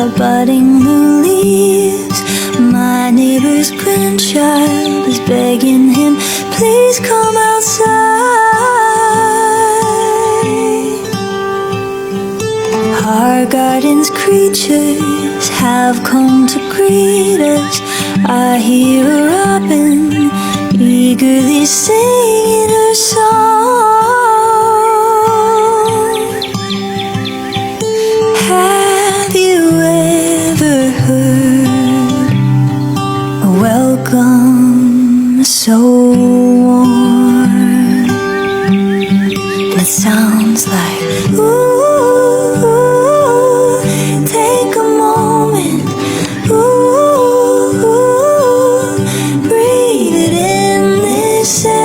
are budding new leaves. My neighbor's grandchild is begging him, please come outside. Our garden's creatures have come to greet us. I hear a robin eagerly singing her song. Have you ever heard a welcome so warm? It sounds like, ooh, take a moment, ooh, breathe it in this air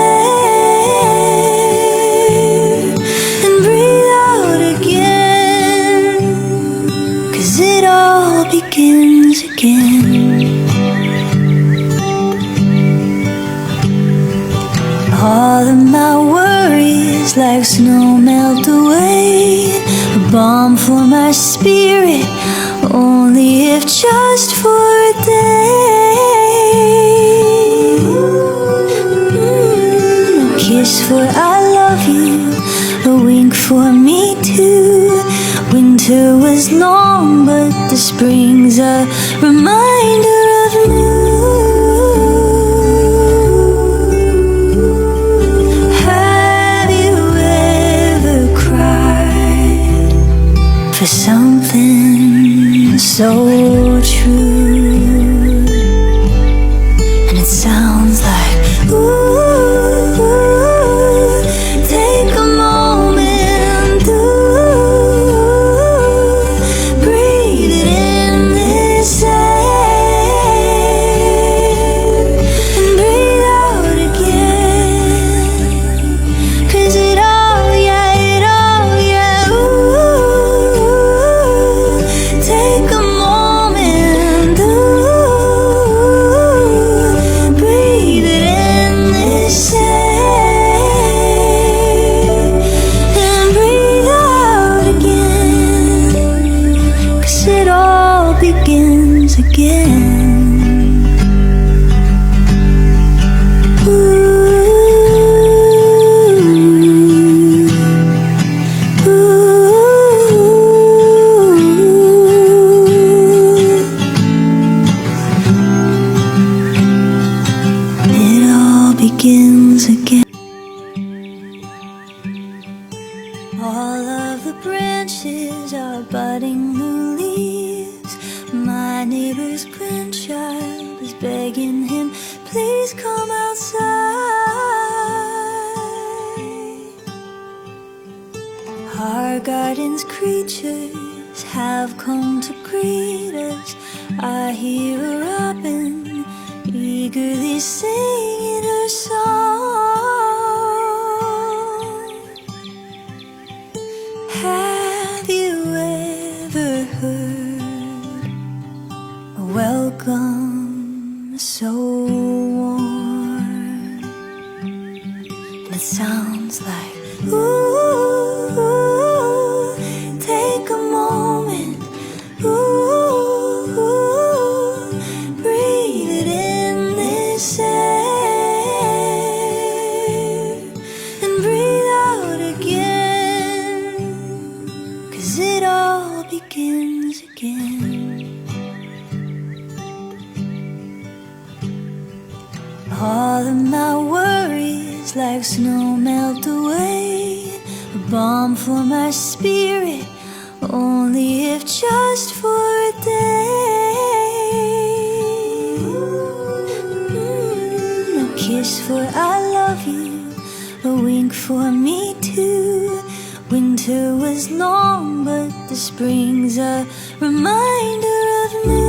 and breathe out again, 'cause it all begins again. All of my worries like snow melt away, a balm for my spirit, only if just for a day. A kiss for I love you, a wink for me too. Winter was long, but the spring's a reminder of new. For something so true, and it sounds like, ooh, take a moment, ooh, breathe it in this air and breathe out again, 'cause it all, yeah, it all, yeah, ooh, take a moment, ooh, breathe it in this air and breathe out again, 'cause it all begins again. It all begins again. All of the branches are budding new leaves. My neighbor's grandchild is begging him, please come outside. Our garden's creatures have come to greet us. I hear a robin eagerly singing her song. Have you ever heard a welcome so warm? And it sounds like, ooh, take a moment, ooh, breathe it in this air and breathe out again, 'cause it all begins again. All of my worries like snow melt away, a balm for my spirit, only if just for a day. A kiss for I love you, a wink for me too. Winter was long, but the spring's a reminder of new.